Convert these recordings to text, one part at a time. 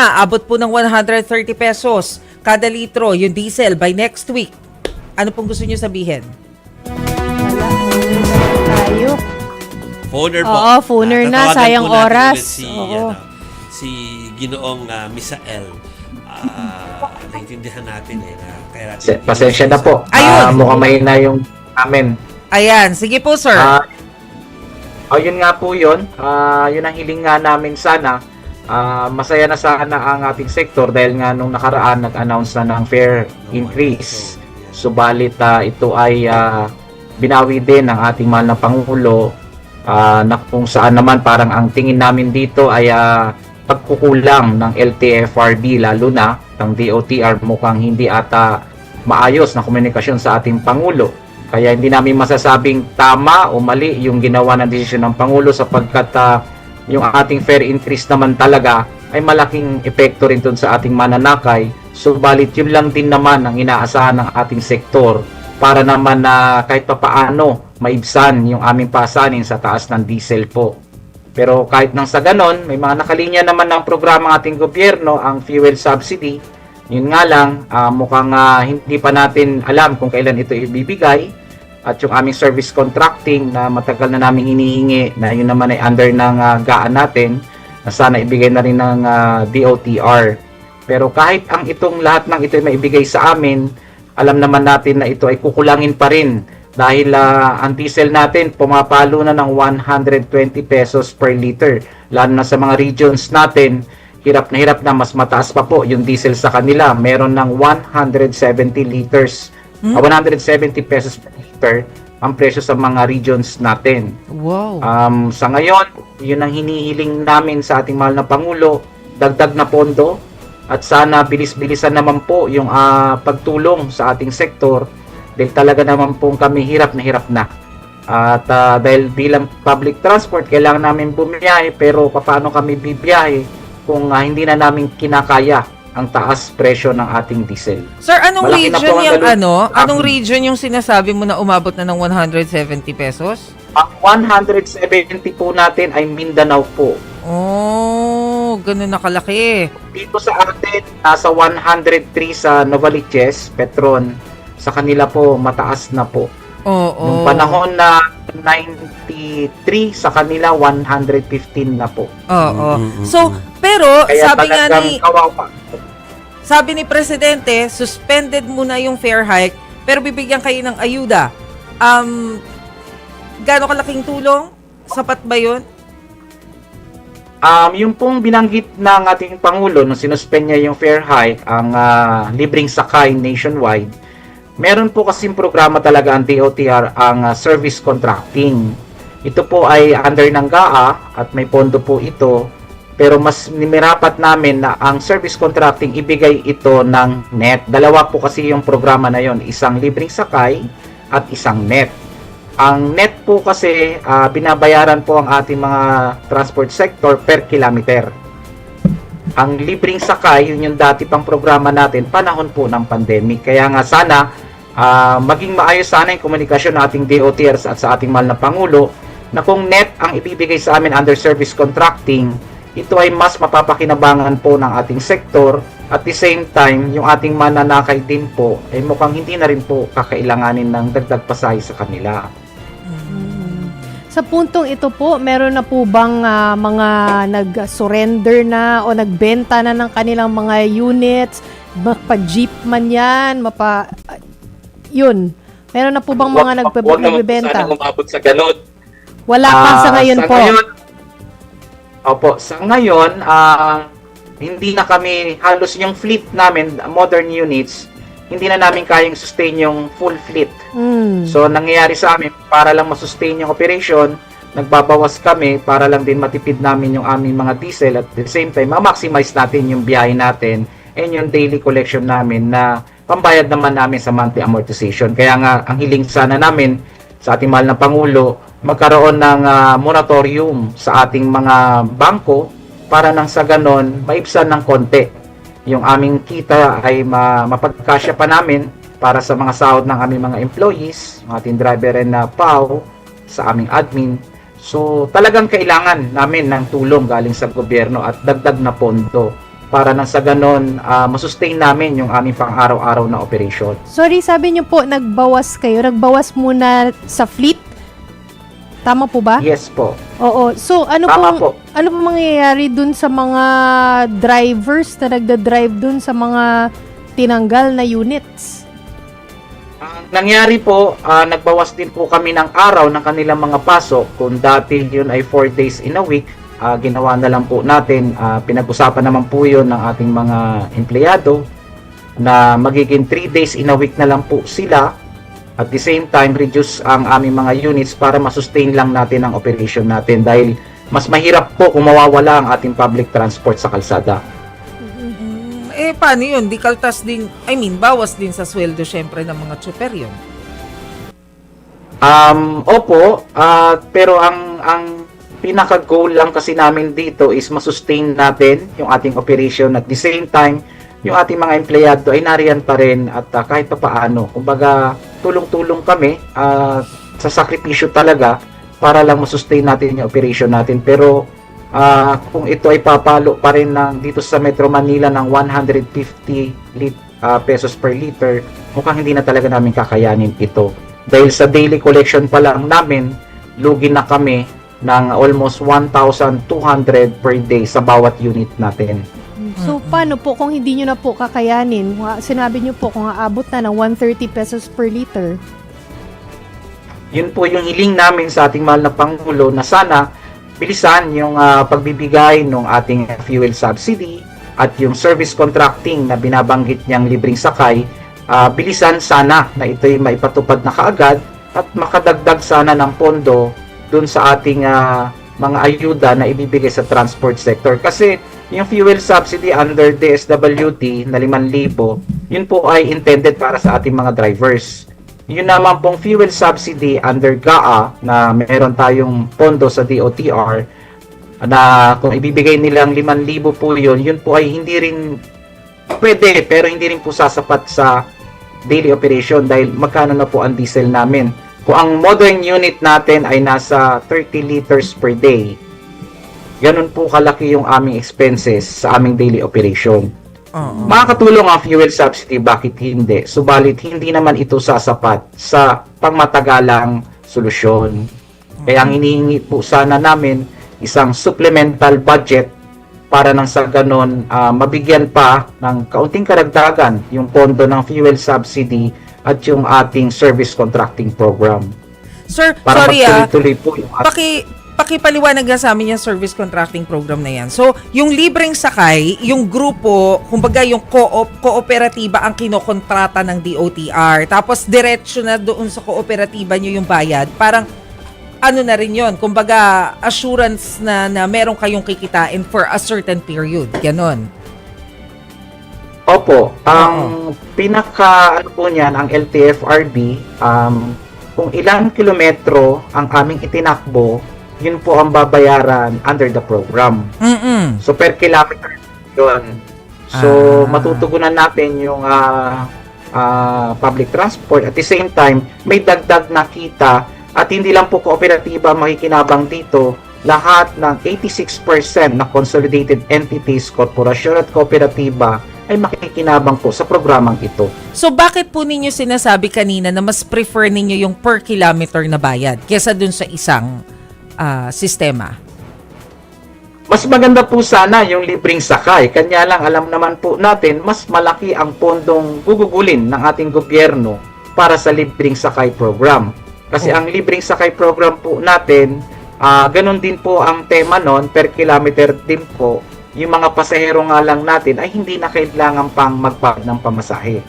abot po ng 130 pesos kada litro yung diesel by next week. Ano pong gusto niyo sabihin? Tayo. Phoner po. Oo, phoner na, Tatawagan sayang po natin oras. ulit Si, Oo. si Ginoong Misael. Naintindihan natin na kaya natin. Pasensya na po. Ayun. Mukhang mahina yung amin. Ayan, sige po sir. Yun nga po yun. Yun ang hiling nga namin sana. Masaya na sana ang ating sektor dahil nga nung nakaraan nag-announce na ng fare increase. Subalit ito ay binawi din ng ating mahal na Pangulo na kung saan naman parang ang tingin namin dito ay pagkukulang ng LTFRB lalo na ng DOTR mukhang hindi ata maayos na komunikasyon sa ating Pangulo. Kaya hindi namin masasabing tama o mali yung ginawa ng desisyon ng Pangulo sapagkat yung ating fare increase naman talaga ay malaking epekto rin dun sa ating mananakay. Subalit yun lang din naman ang inaasahan ng ating sektor para naman na kahit papaano maibsan yung aming pasanin sa taas ng diesel po. Pero kahit nang sa ganon, may mga nakalinya naman ng programa ng ating gobyerno, ang fuel subsidy. Yun nga lang, mukhang hindi pa natin alam kung kailan ito ibibigay. At yung aming service contracting na matagal na namin hinihingi na yun naman ay under ng gaan natin na sana ibigay na rin ng DOTR. Pero kahit ang itong lahat ng ito ay maibigay sa amin, alam naman natin na ito ay kukulangin pa rin dahil ang diesel natin pumapalo na ng 120 pesos per liter. Lalo na sa mga regions natin, hirap na mas mataas pa po yung diesel sa kanila. Meron ng 170 liters. 170 pesos per liter ang presyo sa mga regions natin. Wow. Sa ngayon, yun ang hinihiling namin sa ating mahal na Pangulo, dagdag na pondo at sana bilis-bilisan naman po yung pagtulong sa ating sektor dahil talaga naman po kami hirap na. At dahil bilang public transport, kailangan namin bumiyahe pero paano kami bibiyahe kung hindi na namin kinakaya ang taas presyo ng ating diesel. Sir, anong Malaki na region po ang yung galon. Anong region yung sinasabi mo na umabot na ng 170 pesos? Ang 170 po natin ay Mindanao po. Oh, ganun na kalaki. Dito sa atin, nasa 103 sa Novaliches, Petron. Sa kanila po, mataas na po. Oo. Nung panahon na 93, sa kanila 115 na po. Oo. So, pero Kaya sabi nga talagang ni kawawa. Sabi ni Presidente, suspended muna yung fare hike, pero bibigyan kayo ng ayuda. Gaano kalaking tulong? Sapat ba yun? Yung pong binanggit ng ating Pangulo nung sinuspend niya yung fare hike, ang libreng sakay nationwide, meron po kasing programa talaga ang DOTR, ang service contracting. Ito po ay under ng GAA at may pondo po ito. Pero mas nimirapat namin na ang service contracting ibigay ito ng net. Dalawa po kasi yung programa na yon, isang libreng sakay at isang net. Ang net po kasi binabayaran po ang ating mga transport sector per kilometer. Ang libreng sakay, yun yung dati pang programa natin panahon po ng pandemic. Kaya nga sana maging maayos sana yung komunikasyon ng ating DOTR at sa ating mahal na Pangulo na kung net ang ibibigay sa amin under service contracting, ito ay mas mapapakinabangan po ng ating sektor at the same time, yung ating mananakay din po ay mukhang hindi na rin po kakailanganin ng dagdag pasahe sa kanila. Sa puntong ito po, meron na po bang mga nag-surrender na o nagbenta na ng kanilang mga units, mapa-jeep man yan, yun. Meron na po bang mga nagbebenta? Huwag naman po sana umabot sa ganun. Wala pa sa ngayon po. Sa ngayon, hindi na kami, halos yung fleet namin, modern units, hindi na namin kayang sustain yung full fleet. So, nangyayari sa amin, para lang masustain yung operation, nagbabawas kami para lang din matipid namin yung aming mga diesel at the same time, ma-maximize natin yung biyahe natin and yung daily collection namin na pambayad naman namin sa monthly amortization. Kaya nga, ang hiling sana namin sa ating mahal na Pangulo, magkaroon ng moratorium sa ating mga bangko para nang sa ganon maibsan ng konti. Yung aming kita ay mapagkasya pa namin para sa mga sahod ng aming mga employees, mga ating driver and PAW, sa aming admin. So talagang kailangan namin ng tulong galing sa gobyerno at dagdag na pondo. para nang sa ganon masustain namin yung aming pang-araw-araw na operation. Sorry, sabi niyo po, nagbawas kayo. Nagbawas muna sa fleet. Tama po ba? Yes po. Oo. So, Tama po. ano po mangyayari dun sa mga drivers na nagda-drive dun sa mga tinanggal na units? Ang nangyari po, nagbawas din po kami ng araw ng kanilang mga pasok. Kung dati yun ay 4 days in a week, ginawa na lang po natin, pinag-usapan naman po yun ng ating mga empleyado na magiging 3 days in a week na lang po sila. At the same time, reduce ang aming mga units para masustain lang natin ang operation natin dahil mas mahirap po kung mawawala ang ating public transport sa kalsada. Paano yun? Di kaltas din, bawas din sa sweldo syempre ng mga tsuper yun. Opo, pero ang pinaka-goal lang kasi namin dito is masustain natin yung ating operation at the same time, yung ating mga empleyado ay nariyan pa rin at kahit pa paano. Kumbaga, tulong-tulong kami sa sakripisyo talaga para lang masustain natin yung operation natin. Pero kung ito ay papalo pa rin dito sa Metro Manila ng 150 pesos per liter, mukhang hindi na talaga namin kakayanin ito. Dahil sa daily collection pa lang namin, lugi na kami ng almost 1,200 per day sa bawat unit natin. So, paano po kung hindi nyo na po kakayanin? Sinabi nyo po kung aabot na ng 130 pesos per liter. Yun po yung hiling namin sa ating mahal na Pangulo na sana bilisan yung pagbibigay ng ating fuel subsidy at yung service contracting na binabanggit niyang libreng sakay, bilisan sana na ito'y maipatupad na kaagad at makadagdag sana ng pondo dun sa ating mga ayuda na ibibigay sa transport sector. Kasi yung fuel subsidy under DSWD na 5,000, yun po ay intended para sa ating mga drivers. Yun naman pong fuel subsidy under GAA na meron tayong pondo sa DOTR na kung ibibigay nilang 5,000 po yun po ay hindi rin pwede, pero hindi rin po sasapat sa daily operation dahil magkano na po ang diesel namin. Kung ang modern unit natin ay nasa 30 liters per day, ganun po kalaki yung aming expenses sa aming daily operation. Makakatulong ang fuel subsidy, bakit hindi? Subalit hindi naman ito sasapat sa pangmatagalang solusyon. Kaya ang hinihingi po sana namin isang supplemental budget para nang sa ganon mabigyan pa ng kaunting karagdagan yung pondo ng fuel subsidy at yung ating service contracting program. Sir, Para sorry magtuloy-tuloy po yung pakipaliwanag nga sa amin yung service contracting program na yan. So, yung libreng sakay, yung grupo, kumbaga yung kooperatiba ang kinokontrata ng DOTR. Tapos, diretso na doon sa kooperatiba nyo yung bayad. Parang, ano na rin yun? Kumbaga, assurance na meron kayong kikitain for a certain period. Ganon. Opo. Ang pinaka, po niyan, ang LTFRB, kung ilang kilometro ang aming itinakbo, yun po ang babayaran under the program. So, per kilometer yun. So, matutugunan natin yung public transport. At the same time, may dagdag na kita at hindi lang po kooperatiba makikinabang dito. Lahat ng 86% na consolidated entities, korporasyon at kooperatiba ay makikinabang po sa programang ito. So, bakit po ninyo sinasabi kanina na mas prefer ninyo yung per kilometer na bayad kesa dun sa isang sistema? Mas maganda po sana yung libreng sakay. Kanya lang alam naman po natin, mas malaki ang pondong gugugulin ng ating gobyerno para sa libreng sakay program. Kasi ang libreng sakay program po natin, ganun din po ang tema nun, per kilometer din po. Yung mga pasahero nga lang natin ay hindi na kailangan pang magbayad ng pamasahe.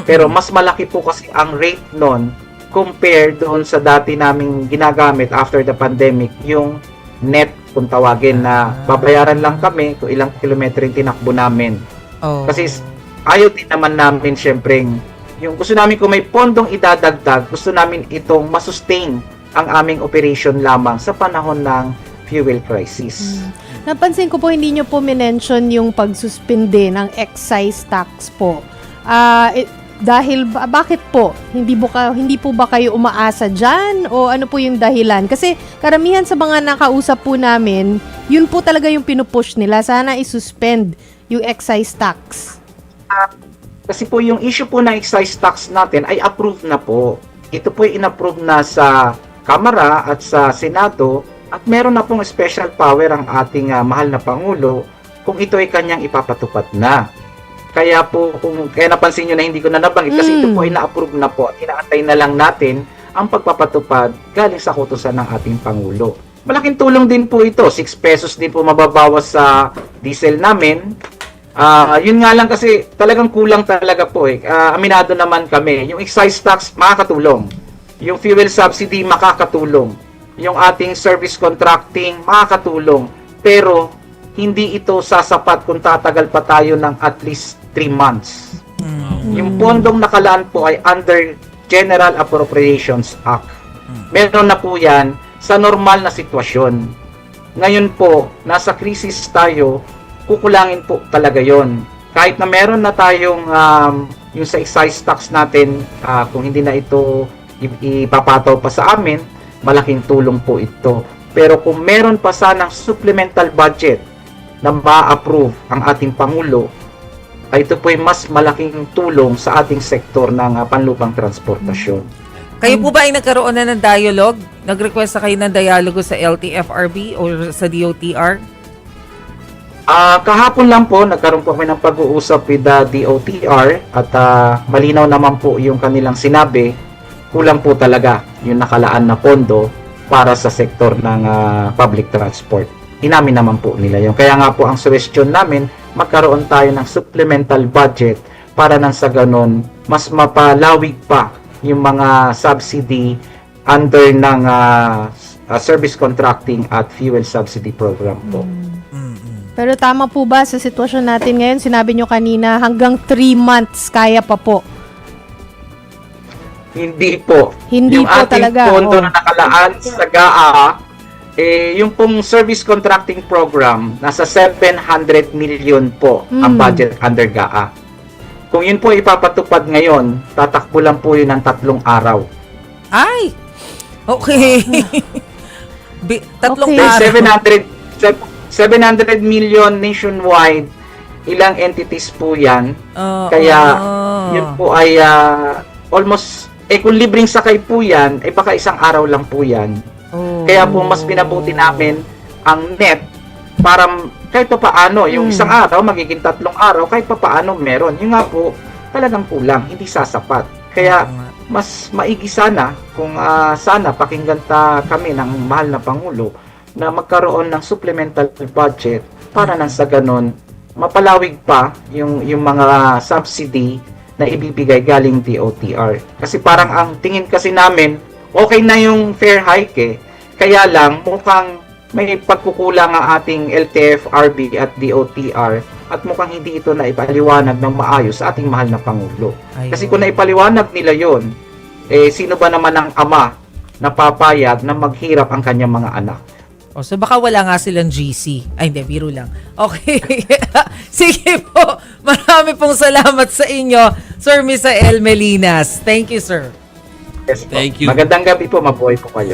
Pero mas malaki po kasi ang rate nun compare doon sa dati naming ginagamit after the pandemic, yung net kung tawagin na babayaran lang kami kung ilang kilometro yung tinakbo namin. Kasi ayaw din naman namin syempre yung gusto namin kung may pondong idadagdag, gusto namin itong masustain ang aming operation lamang sa panahon ng fuel crisis. Napansin ko po hindi nyo po minention yung pagsuspinde ng excise tax po. Dahil bakit po? Hindi po ba kayo umaasa dyan? O ano po yung dahilan? Kasi karamihan sa mga nakausap po namin, yun po talaga yung pinupush nila. Sana isuspend yung excise tax? Kasi po yung issue po ng excise tax natin ay approved na po. Ito po ay inapprove na sa Kamara at sa Senado at meron na pong special power ang ating mahal na Pangulo kung ito ay kanyang ipapatupad na. Kaya po, kaya napansin nyo na hindi ko na nabanggit kasi ito po ay na-approve na po at inaantay na lang natin ang pagpapatupad galing sa kutusan ng ating Pangulo. Malaking tulong din po ito. 6 pesos din po mababawas sa diesel namin. Yun nga lang kasi talagang kulang talaga po eh. Aminado naman kami. Yung excise tax makakatulong. Yung fuel subsidy makakatulong. Yung ating service contracting makakatulong. Pero hindi ito sasapat kung tatagal pa tayo ng at least 3 months. Yung pondong nakalaan po ay under General Appropriations Act. Meron na po yan sa normal na sitwasyon. Ngayon po, nasa krisis tayo, kukulangin po talaga yon. Kahit na meron na tayong yung sa excise tax natin, kung hindi na ito ipapataw pa sa amin, malaking tulong po ito. Pero kung meron pa sanang supplemental budget na ma-approve ang ating Pangulo, ay ito po ay mas malaking tulong sa ating sektor ng panlubang transportasyon. Kayo po ba ay nagkaroon na ng dialogue? Nag-request na kayo ng dialogo sa LTFRB o sa DOTR? Kahapon lang po, nagkaroon po kami ng pag-uusap with the DOTR at malinaw naman po yung kanilang sinabi, kulang po talaga yung nakalaan na pondo para sa sektor ng public transport. Inamin naman po nila yun. Kaya nga po ang suggestion namin, magkaroon tayo ng supplemental budget para nang sa ganon, mas mapalawig pa yung mga subsidy under ng service contracting at fuel subsidy program po. Pero tama po ba sa sitwasyon natin ngayon? Sinabi nyo kanina, hanggang 3 months kaya pa po. Hindi po. Hindi yung po ating talaga. pondo na nakalaan sa GAA, yung pong service contracting program, nasa 700 million po ang budget under GAA. Kung yun po ipapatupad ngayon, tatakbo lang po yun ng 3 araw. Ay! Okay. 3 Okay. araw. 700 million nationwide, ilang entities po yan. Kaya yun po ay almost, kung libreng sakay po yan, baka 1 araw lang po yan. Kaya po mas pinabuti namin ang net para kahit pa paano, yung 1 araw, magiging 3 araw, kahit pa paano meron. Yung nga po, talagang kulang, hindi sasapat. Kaya mas maigi sana kung sana pakinggan kami ng mahal na Pangulo na magkaroon ng supplemental budget para nang sa ganon mapalawig pa yung mga subsidy na ibibigay galing DOTR. Kasi parang ang tingin kasi namin, okay na yung fare hike eh. Kaya lang mukhang may pagkukulang ang ating LTFRB at DOTR at mukhang hindi ito na ipaliwanag ng maayos sa ating mahal na Pangulo. Kasi kung naipaliwanag nila yon, sino ba naman ang ama na papayag na maghirap ang kanyang mga anak? So baka wala nga silang GC. Ay, hindi, biro lang. Okay. Sige po. Marami pong salamat sa inyo, Sir Misael Melinas. Thank you, sir. Yes po. Thank you. Magandang gabi po, mabuhay po kayo.